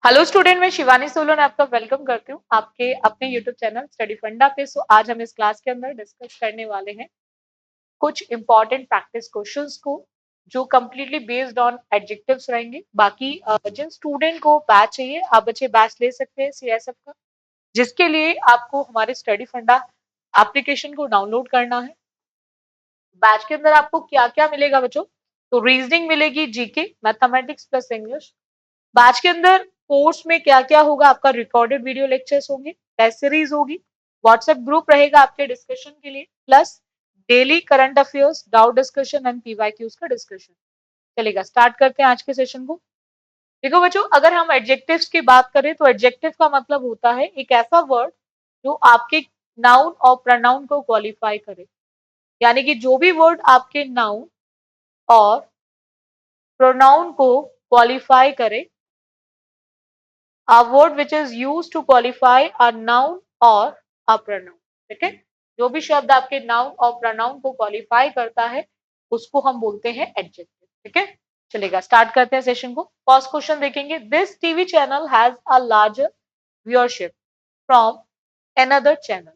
Hello student, मैं शिवानी सोलन आपका welcome करती हूँ आपके अपने यूट्यूब चैनल स्टडी फंडा पे। सो आज हम इस क्लास के अंदर डिस्कस करने वाले हैं कुछ इंपॉर्टेंट प्रैक्टिस क्वेश्चंस को जो कंप्लीटली बेस्ड ऑन एडजेक्टिव्स रहेंगे। बाकी जिन स्टूडेंट को बैच चाहिए आप बच्चे बैच ले सकते हैं सीएसएफ का, जिसके लिए आपको हमारे स्टडी फंडा एप्लीकेशन को डाउनलोड करना है। बैच के अंदर आपको क्या क्या मिलेगा बच्चों? तो रीजनिंग मिलेगी, GK, mathematics plus English. Batch के अंदर कोर्स में क्या क्या होगा? आपका रिकॉर्डेड वीडियो लेक्चर्स होंगे, टेस्ट सीरीज होगी, व्हाट्सएप ग्रुप रहेगा आपके डिस्कशन के लिए, plus daily current affairs, doubt discussion and PYQs का डिस्कशन चलेगा। स्टार्ट करते हैं आज के सेशन को। देखो बच्चों, अगर हम एडजेक्टिव्स की बात करें तो एडजेक्टिव का मतलब होता है एक ऐसा वर्ड जो आपके नाउन और प्रोनाउन को क्वालिफाई करे। यानी कि जो भी वर्ड आपके नाउन और प्रोनाउन को क्वालिफाई करे, a word which is used to qualify a noun or a pronoun। ठीक है, जो भी शब्द आपके नाउन और प्रोनाउन को क्वालिफाई करता है उसको हम बोलते हैं एडजेक्टिव। ठीक है, चलेगा। स्टार्ट करते हैं सेशन को। फर्स्ट क्वेश्चन देखेंगे, this TV channel has a larger viewership from another channel.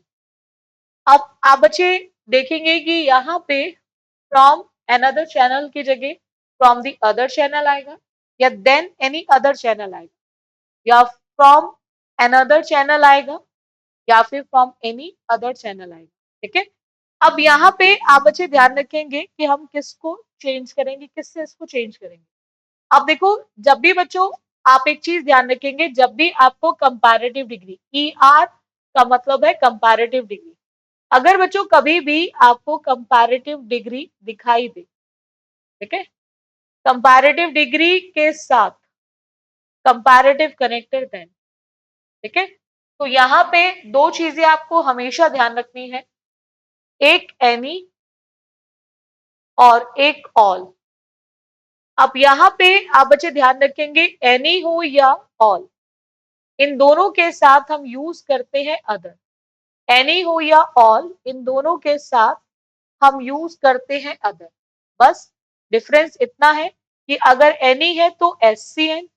अब आप बच्चे देखेंगे कि यहाँ पे फ्रॉम अनदर चैनल की जगह फ्रॉम द अदर चैनल आएगा, या देन एनी अदर चैनल आएगा, या फ्रॉम अनदर चैनल आएगा, या फिर फ्रॉम एनी अदर चैनल आएगा। ठीक है, अब यहाँ पे आप बच्चे ध्यान रखेंगे कि हम किसको चेंज करेंगे, किससे इसको चेंज करेंगे। अब देखो, जब भी बच्चों आप एक चीज ध्यान रखेंगे, जब भी आपको कंपैरेटिव डिग्री, ई आर का मतलब है कंपैरेटिव डिग्री, अगर बच्चों कभी भी आपको कंपैरेटिव डिग्री दिखाई दे, ठीक है, कंपैरेटिव डिग्री के साथ कंपैरेटिव कनेक्टेड देन, ठीक है, तो यहाँ पे दो चीजें आपको हमेशा ध्यान रखनी है, एक एनी और एक ऑल। अब यहाँ पे आप बच्चे ध्यान रखेंगे, एनी हो या ऑल, इन दोनों के साथ हम यूज करते हैं अदर। एनी हो या ऑल, इन दोनों के साथ हम यूज करते हैं अदर। बस डिफरेंस इतना है कि अगर एनी है तो एस सी एन,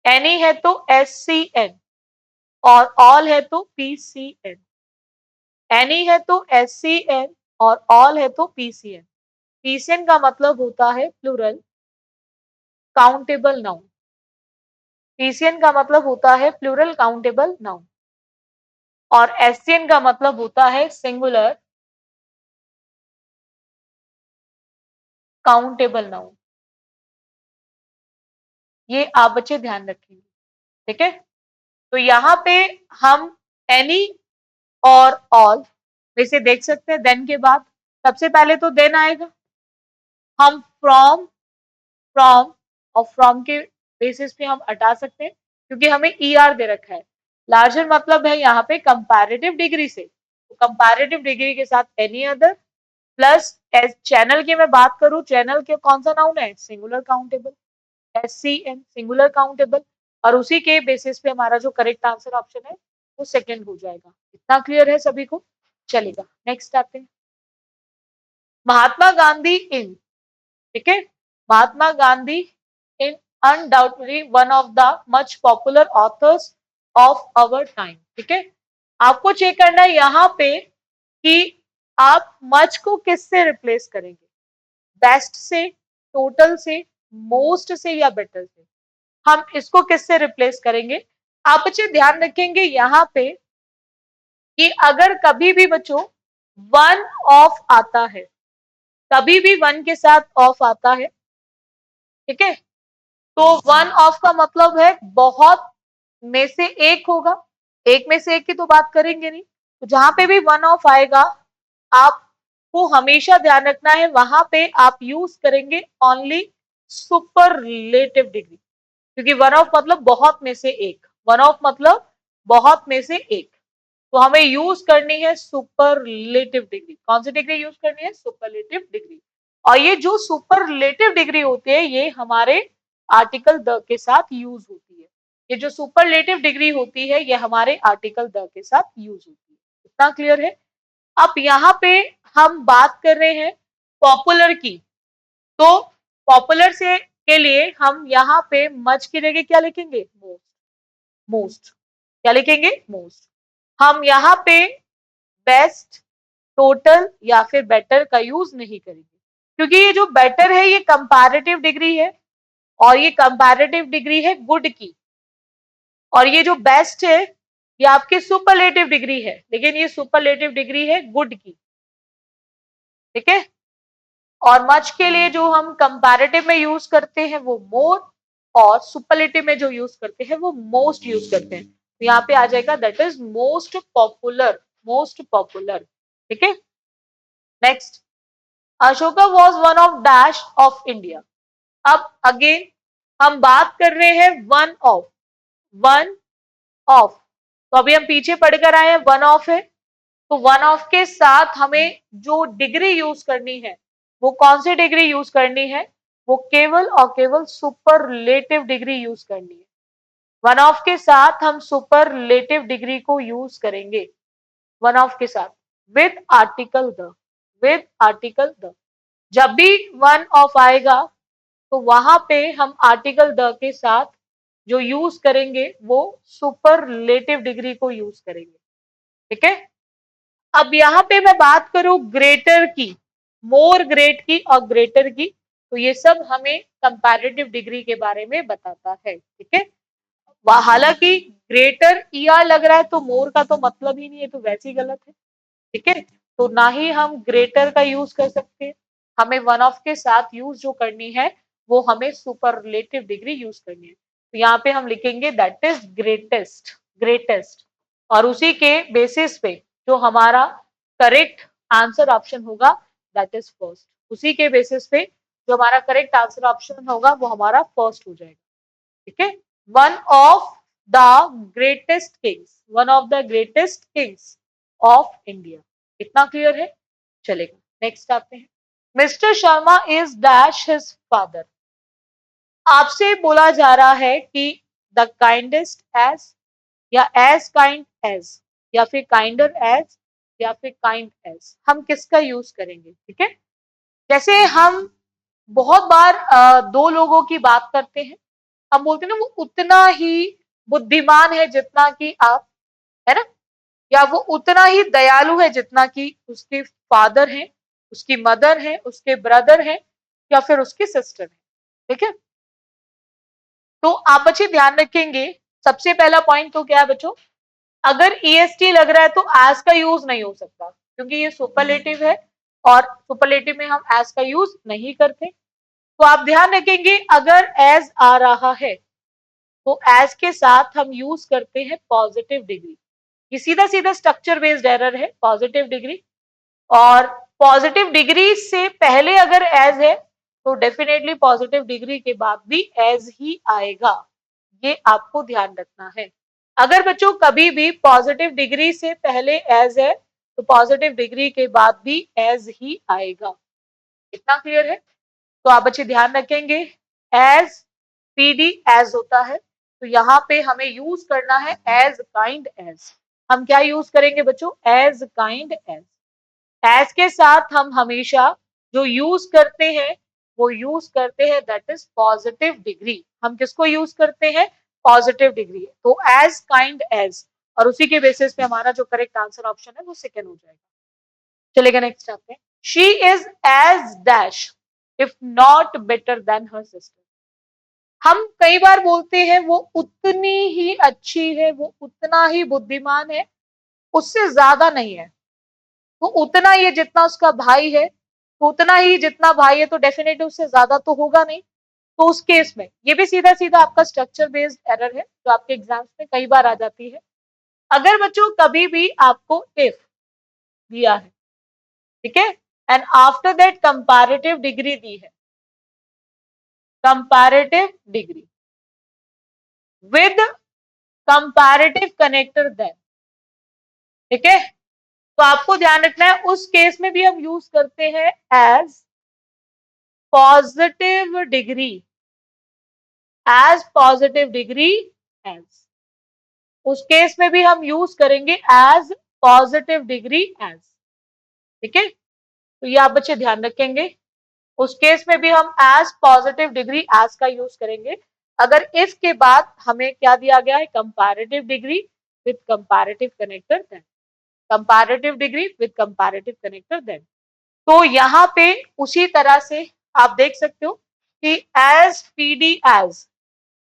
एनी है तो एस सी एन, और ऑल है तो पी सी एन। एनी है तो एस सी एन और ऑल है तो पीसीएन। पीसीएन का मतलब होता है प्लूरल काउंटेबल नाउन। पीसीएन का मतलब होता है प्लूरल काउंटेबल नाउन, और एससीएन का मतलब होता है सिंगुलर काउंटेबल नाउन। ये आप बच्चे ध्यान रखेंगे। ठीक है, तो यहाँ पे हम एनी और ऑल वैसे देख सकते हैं। देन के बाद सबसे पहले तो देन आएगा, हम फ्रॉम, फ्रॉम और फ्रॉम के बेसिस पे हम हटा सकते हैं क्योंकि हमें ईआर दे रखा है। लार्जर मतलब है यहाँ पे कंपैरेटिव डिग्री से, तो कंपैरेटिव डिग्री के साथ एनी अदर, प्लस चैनल की मैं बात करूं, चैनल के कौन सा नाउन है? Singular countable, S C N, singular countable, और उसी के बेसिस पे हमारा जो करेक्ट आंसर ऑप्शन है वो सेकंड हो जाएगा। इतना क्लियर है सभी को? चलेगा, नेक्स्ट आते हैं। महात्मा गांधी इन, ठीक है, Mahatma Gandhi in undoubtedly one of the much popular authors of our time. ठीक है, आपको चेक करना है यहाँ पे कि आप मच को किससे रिप्लेस करेंगे, बेस्ट से, टोटल से, मोस्ट से, या बेटर से। हम इसको किससे रिप्लेस करेंगे? आप बच्चे ध्यान रखेंगे यहाँ पे कि अगर कभी भी बच्चों वन ऑफ आता है, कभी भी वन के साथ ऑफ आता है, ठीक है, तो वन ऑफ का मतलब है बहुत में से एक होगा, एक में से एक की तो बात करेंगे नहीं। तो जहां पे भी वन ऑफ आएगा आपको हमेशा ध्यान रखना है, वहां पे आप यूज करेंगे ओनली सुपरलेटिव डिग्री, क्योंकि वन ऑफ मतलब बहुत में से एक, वन ऑफ मतलब बहुत में से एक, तो हमें यूज करनी है सुपरलेटिव डिग्री। कौन सी डिग्री यूज करनी है? Superlative degree. और ये जो सुपरलेटिव डिग्री होती है ये हमारे आर्टिकल द के साथ यूज होती है। ये जो सुपरलेटिव डिग्री होती है ये हमारे आर्टिकल द के साथ यूज होती है। इतना क्लियर है? अब यहाँ पे हम बात कर रहे हैं पॉपुलर की, तो पॉपुलर से के लिए हम यहाँ पे मच की जगह क्या लिखेंगे? मोस्ट। मोस्ट क्या लिखेंगे? मोस्ट। हम यहाँ पे बेस्ट, टोटल या फिर बेटर का यूज नहीं करेंगे, क्योंकि ये जो बेटर है ये कंपैरेटिव डिग्री है और ये कंपैरेटिव डिग्री है गुड की, और ये जो बेस्ट है ये आपकी सुपरलेटिव डिग्री है, लेकिन ये सुपरलेटिव डिग्री है गुड की। ठीक है। और मच के लिए जो हम कंपैरेटिव में यूज करते हैं वो मोर, और सुपरलेटिव में जो यूज करते हैं वो मोस्ट यूज करते हैं। तो यहाँ पे आ जाएगा that is most popular. Most popular. ठीक है। Next, Ashoka was one of dash of India. अब अगेन हम बात कर रहे हैं वन ऑफ। वन ऑफ, तो अभी हम पीछे पढ़कर आए हैं वन ऑफ है, तो वन ऑफ के साथ हमें जो डिग्री यूज करनी है वो कौन सी डिग्री यूज करनी है? वो केवल और केवल सुपरलेटिव डिग्री यूज करनी है। वन ऑफ के साथ हम सुपरलेटिव डिग्री को यूज करेंगे। वन ऑफ के साथ with article the. With article the. जब भी वन ऑफ आएगा तो वहां पे हम आर्टिकल द के साथ जो यूज करेंगे वो सुपरलेटिव डिग्री को यूज करेंगे। ठीक है। अब यहाँ पे मैं बात करूं ग्रेटर की, मोर ग्रेट की और ग्रेटर की, तो ये सब हमें कंपैरेटिव डिग्री के बारे में बताता है। ठीक है। हालांकि ग्रेटर ईआर लग रहा है तो मोर का तो मतलब ही नहीं है, तो वैसे ही गलत है। ठीक है। तो ना ही हम ग्रेटर का यूज कर सकते हैं, हमें वन ऑफ के साथ यूज जो करनी है वो हमें सुपरलेटिव डिग्री यूज करनी है। तो यहाँ पे हम लिखेंगे दैट इज ग्रेटेस्ट। ग्रेटेस्ट। और उसी के बेसिस पे जो हमारा करेक्ट आंसर ऑप्शन होगा दैट इज फर्स्ट। उसी के बेसिस पे जो हमारा करेक्ट आंसर ऑप्शन होगा वो हमारा फर्स्ट हो जाएगा। ठीक है। One of the greatest Kings. One of the greatest Kings of India. इतना क्लियर है? चलेगा, नेक्स्ट आते हैं। Mister Sharma is dash his father. आपसे बोला जा रहा है कि द काइंडेस्ट एज, या एज काइंड एज, या फिर काइंडर एज, या फिर काइंड एज, हम किसका यूज करेंगे? ठीक है। जैसे हम बहुत बार दो लोगों की बात करते हैं, हम बोलते हैं ना वो उतना ही बुद्धिमान है जितना कि आप, है ना, या वो उतना ही दयालु है जितना कि उसके फादर हैं, उसकी मदर है, उसके ब्रदर है, या फिर उसकी सिस्टर है। ठीक है। तो आप बच्चे ध्यान रखेंगे, सबसे पहला पॉइंट तो क्या है बच्चों, अगर ईएसटी लग रहा है तो एज का यूज नहीं हो सकता, क्योंकि ये सुपरलेटिव है और सुपरलेटिव में हम एज का यूज नहीं करते। तो आप ध्यान रखेंगे अगर एज आ रहा है तो एज के साथ हम यूज करते हैं पॉजिटिव डिग्री। ये सीधा सीधा स्ट्रक्चर बेस्ड एरर है, पॉजिटिव डिग्री। और पॉजिटिव डिग्री से पहले अगर एज है तो डेफिनेटली पॉजिटिव डिग्री के बाद भी एज ही आएगा, ये आपको ध्यान रखना है। अगर बच्चों कभी भी पॉजिटिव डिग्री से पहले एज है तो पॉजिटिव डिग्री के बाद भी एज ही आएगा। इतना क्लियर है? तो आप बच्चे ध्यान रखेंगे, एज पीडी एज होता है, तो यहाँ पे हमें यूज करना है एज काइंड एज। हम क्या यूज करेंगे बच्चों? As kind as. एज के साथ हम हमेशा जो यूज करते हैं वो यूज करते हैं दैट इज पॉजिटिव डिग्री। हम किसको यूज करते हैं? Positive degree. तो एज काइंड एज, और उसी के बेसिस पे हमारा जो करेक्ट आंसर ऑप्शन है वो सेकंड हो जाएगा। चलेगा, नेक्स्ट आते हैं। She is as dash if not better than her sister. हम कई बार बोलते हैं वो उतनी ही अच्छी है, वो उतना ही बुद्धिमान है, उससे ज्यादा नहीं है। तो उतना ही जितना उसका भाई है, तो उतना ही जितना भाई है, तो डेफिनेटली उससे ज्यादा तो होगा नहीं। तो उस केस में ये भी सीधा सीधा आपका स्ट्रक्चर बेस्ड एरर है जो आपके एग्जाम्स में कई बार आ जाती है। अगर बच्चों कभी भी आपको इफ दिया है, ठीक है, and after that comparative degree दी है, comparative degree with comparative connector then, ठीक है, तो आपको ध्यान रखना है उस केस में भी हम यूज करते हैं as positive degree. As positive degree as, उस केस में भी हम यूज करेंगे एज पॉजिटिव डिग्री एज। ठीक है। तो ये आप बच्चे ध्यान रखेंगे। उस केस में भी हम एज पॉजिटिव डिग्री एज का यूज करेंगे। अगर इफ के बाद हमें क्या दिया गया है, comparative degree with comparative connector than, comparative degree with comparative connector than. तो यहाँ पे उसी तरह से आप देख सकते हो कि एज पीडी एज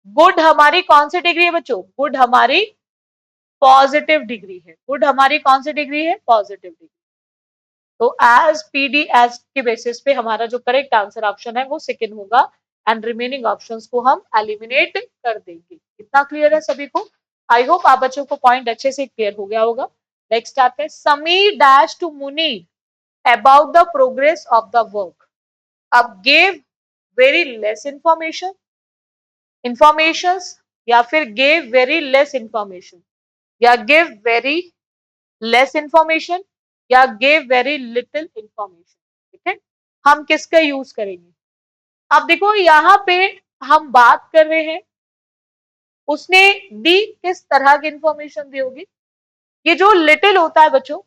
गुड हमारी कौन सी डिग्री है बच्चों, गुड हमारी पॉजिटिव डिग्री है, गुड हमारी कौन सी डिग्री है, पॉजिटिव डिग्री। तो एज पीडी एज के बेसिस पे हमारा जो करेक्ट आंसर ऑप्शन है वो सेकंड होगा एंड रिमेनिंग ऑप्शंस को हम एलिमिनेट कर देंगे। इतना क्लियर है सभी को? आई होप आप बच्चों को पॉइंट अच्छे से क्लियर हो गया होगा। नेक्स्ट आते हैं, Sami dash to Muni about the progress of the work. अब gave very less information, informations, या फिर गेव वेरी लेस इंफॉर्मेशन, या गिव वेरी लेस इंफॉर्मेशन, या गिव वेरी लिटिल इंफॉर्मेशन। ठीक है, हम किसका यूज करेंगे? अब देखो यहाँ पे हम बात कर रहे हैं उसने दी किस तरह की इंफॉर्मेशन दी होगी। ये जो लिटिल होता है बच्चों,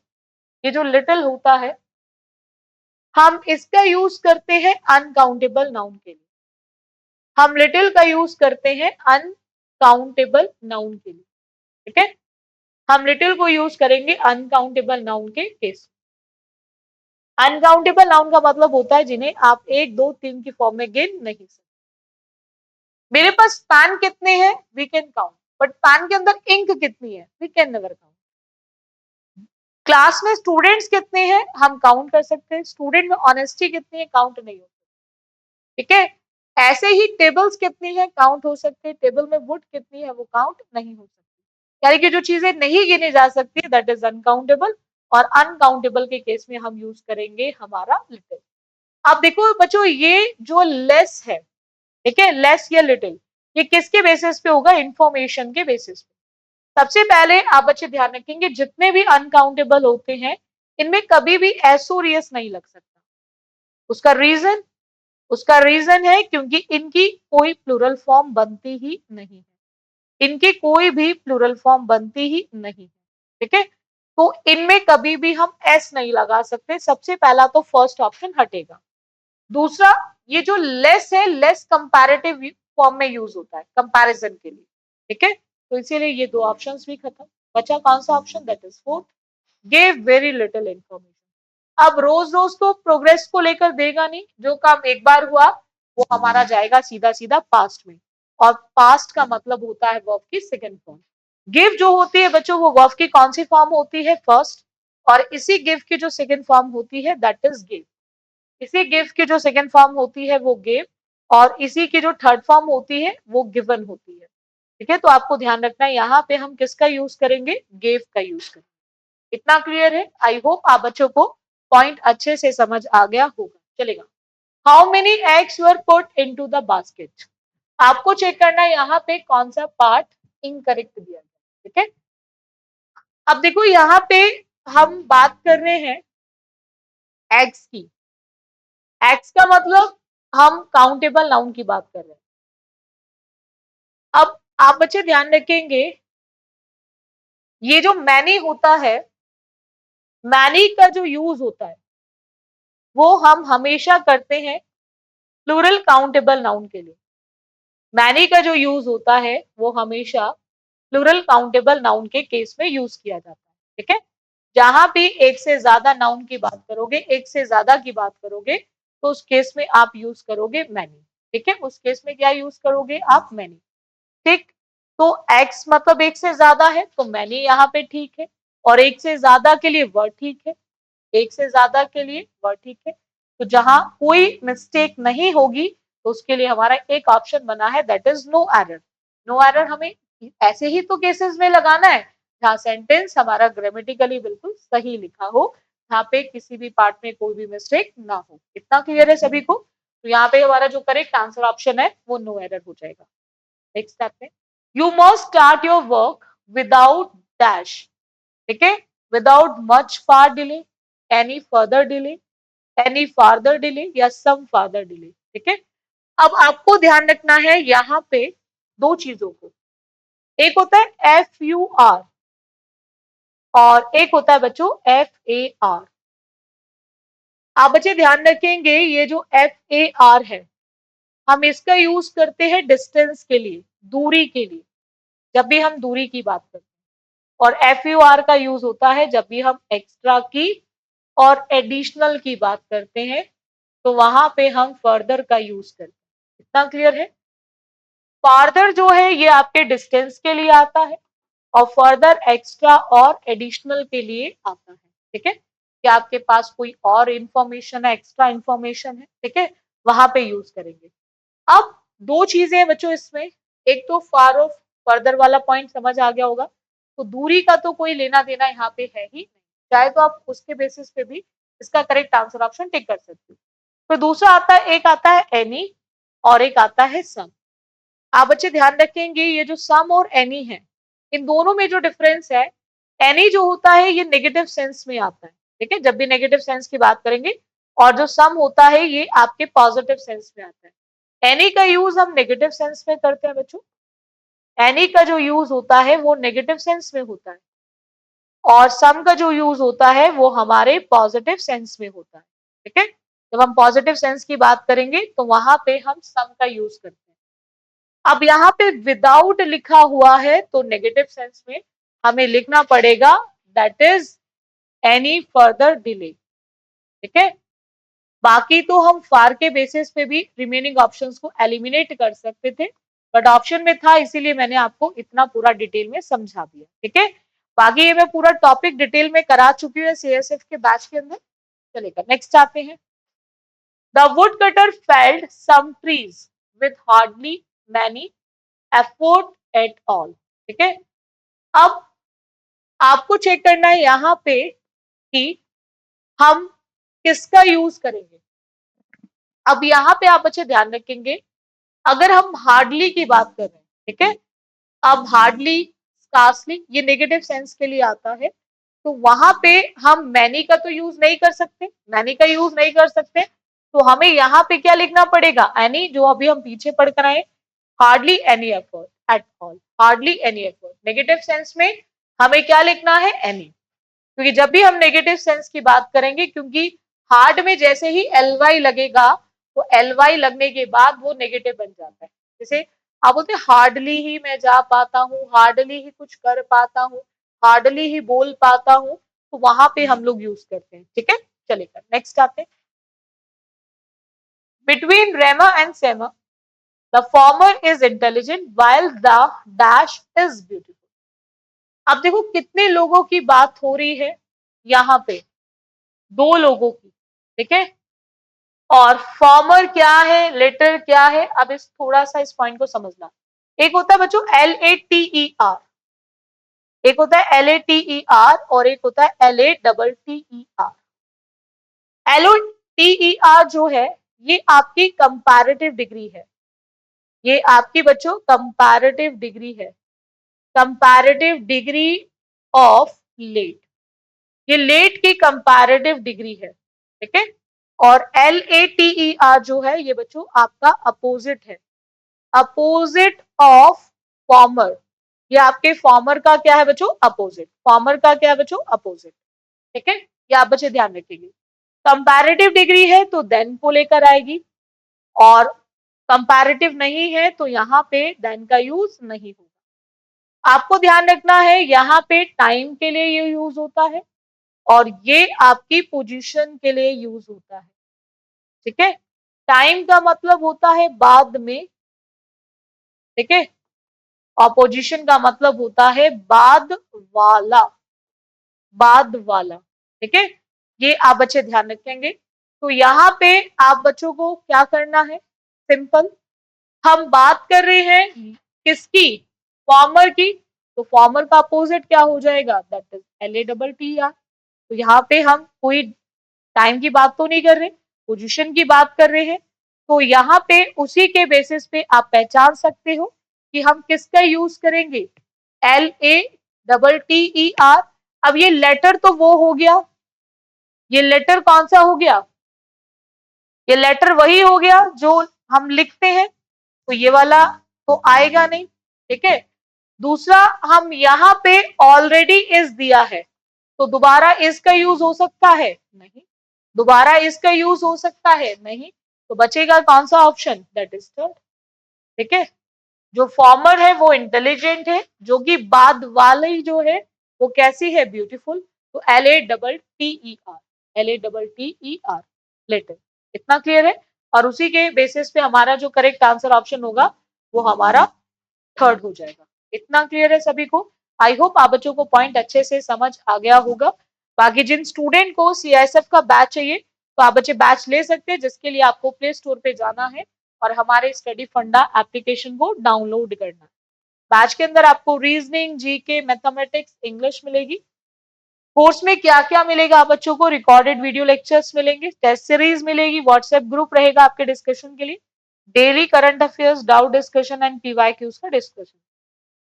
ये जो लिटिल होता है, हम इसका यूज करते हैं अनकाउंटेबल नाउन के लिए। हम लिटिल का यूज करते हैं अनकाउंटेबल नाउन के लिए। ठीक है, हम लिटिल को यूज करेंगे अनकाउंटेबल नाउन के केस। अनकाउंटेबल नाउन का मतलब होता है जिन्हें आप 1, 2, 3 की फॉर्म में गिन नहीं सकते। मेरे पास पैन कितने हैं, we can count, but pen के अंदर इंक कितनी है, we can never count. Class में स्टूडेंट्स कितने हैं, हम काउंट कर सकते हैं, स्टूडेंट में ऑनेस्टी कितनी है, काउंट नहीं हो सकती। ठीक है, ऐसे ही टेबल्स कितनी है, काउंट हो सकते हैं, टेबल में वुड कितनी है वो काउंट नहीं हो सकती। यानी कि जो चीजें नहीं गिनी जा सकती दैट इज अनकाउंटेबल, और अनकाउंटेबल के केस में हम यूज करेंगे हमारा लिटिल। अब देखो बच्चों, ये जो लेस है, ठीक है, लेस या लिटिल, ये किसके बेसिस पे होगा, इंफॉर्मेशन के बेसिस पे। सबसे पहले आप बच्चे ध्यान रखेंगे, जितने भी अनकाउंटेबल होते हैं इनमें कभी भी एसोरियस नहीं लग सकता। उसका रीजन, उसका रीजन है क्योंकि इनकी कोई प्लूरल फॉर्म बनती ही नहीं है, इनकी कोई भी प्लूरल फॉर्म बनती ही नहीं है। ठीक है, तो इनमें कभी भी हम एस नहीं लगा सकते। सबसे पहला तो फर्स्ट ऑप्शन हटेगा। दूसरा, ये जो लेस है, लेस कंपैरेटिव फॉर्म में यूज होता है कंपैरिजन के लिए। ठीक है, तो इसीलिए ये दो ऑप्शंस भी खत्म। बचा कौन सा option, that is fourth, give very little information. अब रोज रोज तो प्रोग्रेस को लेकर देगा नहीं, जो काम एक बार हुआ वो हमारा जाएगा सीधा सीधा पास्ट में, और पास्ट का मतलब होता है वर्ब की सेकंड फॉर्म। गिव जो होती है बच्चों, वो वर्ब की कौन सी फॉर्म होती है, फर्स्ट, और इसी गिव की जो सेकंड फॉर्म होती है दैट इज गिव। इसी गिव की जो सेकंड फॉर्म होती है वो गिव, और इसी की जो थर्ड फॉर्म होती है वो गिवन होती है। ठीक है, तो आपको ध्यान रखना है यहाँ पे हम किसका यूज करेंगे, गिव का यूज करेंगे। इतना क्लियर है? आई होप आप बच्चों को पॉइंट अच्छे से समझ आ गया होगा। चलेगा, how many eggs were put into the basket. आपको चेक करना है यहाँ पे कौन सा पार्ट इनकरेक्ट दिया गया। ठीक है, अब देखो यहाँ पे हम बात कर रहे हैं एग्स की। एग्स का मतलब हम काउंटेबल नाउन की बात कर रहे हैं। अब आप बच्चे ध्यान रखेंगे, ये जो मैनी होता है, मैनी का जो यूज होता है वो हम हमेशा करते हैं प्लूरल काउंटेबल नाउन के लिए। मैनी का जो यूज होता है वो हमेशा प्लूरल काउंटेबल नाउन के केस में यूज किया जाता है। ठीक है, जहां भी एक से ज्यादा नाउन की बात करोगे, एक से ज्यादा की बात करोगे, तो उस केस में आप यूज करोगे मैनी। ठीक है, उस केस में क्या यूज करोगे आप, मैनी। ठीक, तो एक्स मतलब एक से ज्यादा है तो मैनी यहाँ पे ठीक है, और एक से ज्यादा के लिए वर्ड ठीक है, एक से ज्यादा के लिए वर्ड ठीक है। तो जहां कोई मिस्टेक नहीं होगी तो उसके लिए हमारा एक ऑप्शन बना है that is no error. No error हमें ऐसे ही तो केसेस में लगाना है जहां सेंटेंस हमारा ग्रामेटिकली बिल्कुल सही लिखा हो, यहाँ पे किसी भी पार्ट में कोई भी मिस्टेक ना हो। इतना क्लियर है सभी को? तो यहाँ पे हमारा जो करेक्ट आंसर ऑप्शन है वो नो एरर हो जाएगा। नेक्स्ट स्टेप में, you must start your work without dash. ठीक है, विदाउट मच फार delay, any further delay, any farther delay, या सम फार्दर डिले। ठीक है, अब आपको ध्यान रखना है यहाँ पे दो चीजों को, एक होता है FUR और एक होता है बच्चों FAR। आप बच्चे ध्यान रखेंगे ये जो FAR है, हम इसका यूज करते हैं डिस्टेंस के लिए, दूरी के लिए, जब भी हम दूरी की बात करते हैं। और FUR का यूज होता है जब भी हम एक्स्ट्रा की और एडिशनल की बात करते हैं, तो वहां पे हम फर्दर का यूज करते हैं। इतना क्लियर है? फर्दर जो है ये आपके डिस्टेंस के लिए आता है और फर्दर एक्स्ट्रा और एडिशनल के लिए आता है। ठीक है, कि आपके पास कोई और इंफॉर्मेशन है, एक्स्ट्रा इंफॉर्मेशन है, ठीक है, वहां पे यूज करेंगे। अब दो चीजें हैं बच्चों इसमें, एक तो फार ऑफ, फर्दर वाला पॉइंट समझ आ गया होगा, तो दूरी का तो कोई लेना देना यहाँ पे है ही नहीं, चाहे तो आप उसके बेसिस पे भी इसका करेक्ट आंसर ऑप्शन टिक कर सकते हो। तो दूसरा आता है, एक आता है एनी और एक आता है सम। आप बच्चे ध्यान रखेंगे ये जो सम और एनी है, इन दोनों में जो डिफरेंस है, एनी जो होता है ये नेगेटिव सेंस में आता है, ठीक है, जब भी नेगेटिव सेंस की बात करेंगे, और जो सम होता है ये आपके पॉजिटिव सेंस में आता है। एनी का यूज हम नेगेटिव सेंस में करते हैं बच्चों, एनी का जो यूज होता है वो नेगेटिव सेंस में होता है, और सम का जो यूज होता है वो हमारे पॉजिटिव सेंस में होता है। ठीक है, जब हम पॉजिटिव सेंस की बात करेंगे तो वहां पे हम सम का यूज करते हैं। अब यहाँ पे विदाउट लिखा हुआ है तो नेगेटिव सेंस में हमें लिखना पड़ेगा that is any further delay. ठीक है, बाकी तो हम फार के बेसिस पे भी रिमेनिंग ऑप्शंस को एलिमिनेट कर सकते थे, बट ऑप्शन में था इसीलिए मैंने आपको इतना पूरा डिटेल में समझा दिया। ठीक है, बाकी ये मैं पूरा टॉपिक डिटेल में करा चुकी हूँ CSF के बैच के अंदर। चलेगा, नेक्स्ट आते हैं। The wood cutter felled some trees with hardly many effort at all. ठीक है, अब आपको चेक करना है यहाँ पे कि हम किसका यूज करेंगे। अब यहाँ पे आप बच्चे ध्यान रखेंगे, अगर हम हार्डली की बात कर रहे हैं, ठीक है, अब हार्डली, स्कार्सली ये नेगेटिव सेंस के लिए आता है, तो वहां पे हम मैनी का तो यूज नहीं कर सकते, मैनी का यूज नहीं कर सकते, तो हमें यहाँ पे क्या लिखना पड़ेगा, एनी, जो अभी हम पीछे पढ़ कर आए, hardly any effort at all, hardly any effort. Negative sense में हमें क्या लिखना है, एनी, क्योंकि जब भी हम नेगेटिव सेंस की बात करेंगे, क्योंकि हार्ड में जैसे ही एल लगेगा तो एल लगने के बाद वो नेगेटिव बन जाता है। जैसे आप बोलते हार्डली ही मैं जा पाता हूँ, हार्डली ही कुछ कर पाता हूँ, हार्डली ही बोल पाता हूँ, तो वहां पे हम लोग यूज करते हैं। ठीक है, चलेगा, नेक्स्ट आते हैं। Between Rema and Sema the former is intelligent while the dash is beautiful. अब देखो कितने लोगों की बात हो रही है यहाँ पे, दो लोगों की। ठीक है, और फॉर्मर क्या है, लेटर क्या है, अब इस थोड़ा सा इस पॉइंट को समझना। एक होता है बच्चों LATER, एक होता है LATER और एक होता है LATTER। LOTER जो है ये आपकी कंपैरेटिव डिग्री है, ये आपकी बच्चों कंपैरेटिव डिग्री है, कंपैरेटिव डिग्री ऑफ लेट, ये लेट की कंपैरेटिव डिग्री है। ठीक है, और LATER जो है ये बच्चों आपका अपोजिट है, अपोजिट ऑफ फॉर्मर। ये आपके फॉर्मर का क्या है बच्चों, अपोजिट, फॉर्मर का क्या है बच्चों, अपोजिट। ठीक है, ये आप बच्चे ध्यान रखेंगे। कंपैरेटिव डिग्री है तो देन को लेकर आएगी, और कंपैरेटिव नहीं है तो यहाँ पे देन का यूज नहीं होगा। आपको ध्यान रखना है यहाँ पे टाइम के लिए ये यूज होता है और ये आपकी पोजीशन के लिए यूज होता है। ठीक है, टाइम का मतलब होता है बाद में, ठीक है, और पोजीशन का मतलब होता है बाद वाला, बाद वाला। ठीक है, ये आप बच्चे ध्यान रखेंगे। तो यहाँ पे आप बच्चों को क्या करना है, सिंपल, हम बात कर रहे हैं किसकी, फॉर्मर की, तो फॉर्मर का अपोजिट क्या हो जाएगा, दैट इज LATTER। तो यहाँ पे हम कोई टाइम की बात तो नहीं कर रहे, पोजीशन की बात कर रहे हैं, तो यहाँ पे उसी के बेसिस पे आप पहचान सकते हो कि हम किसका यूज करेंगे, LATTER। अब ये लेटर तो वो हो गया, ये लेटर कौन सा हो गया, ये लेटर वही हो गया जो हम लिखते हैं, तो ये वाला तो आएगा नहीं। ठीक है, दूसरा हम यहाँ पे ऑलरेडी इज दिया है, तो दोबारा इसका यूज हो सकता है नहीं, दोबारा इसका यूज हो सकता है नहीं, तो बचेगा कौन सा ऑप्शन, दैट इज थर्ड। ठीक है, जो फॉर्मर है वो इंटेलिजेंट है, जो कि बाद वाली जो है वो कैसी है, ब्यूटीफुल। तो LATTER, LATTER, लेटर। इतना क्लियर है, और उसी के बेसिस पे हमारा जो करेक्ट आंसर ऑप्शन होगा वो हमारा थर्ड हो जाएगा। इतना क्लियर है सभी को? आई होप आप बच्चों को पॉइंट अच्छे से समझ आ गया होगा। बाकी जिन स्टूडेंट को CISF का बैच चाहिए तो आप बच्चे बैच ले सकते हैं, जिसके लिए आपको प्ले स्टोर पे जाना है और हमारे स्टडी फंडा एप्लीकेशन को डाउनलोड करना है। बैच के अंदर आपको रीजनिंग, जीके, मैथमेटिक्स, इंग्लिश मिलेगी। कोर्स में क्या क्या मिलेगा आप बच्चों को, रिकॉर्डेड वीडियो लेक्चर्स मिलेंगे, टेस्ट सीरीज मिलेगी, व्हाट्सएप ग्रुप रहेगा आपके डिस्कशन के लिए, daily current affairs, doubt discussion and PYQs का डिस्कशन।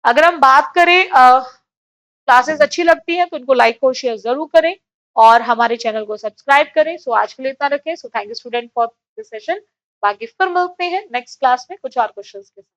अगर हम बात करें क्लासेस अच्छी लगती हैं तो इनको लाइक और शेयर जरूर करें और हमारे चैनल को सब्सक्राइब करें। सो आज के लिए इतना रखें। So thank you student for this session. बाकी फिर मिलते हैं नेक्स्ट क्लास में कुछ और क्वेश्चंस के साथ।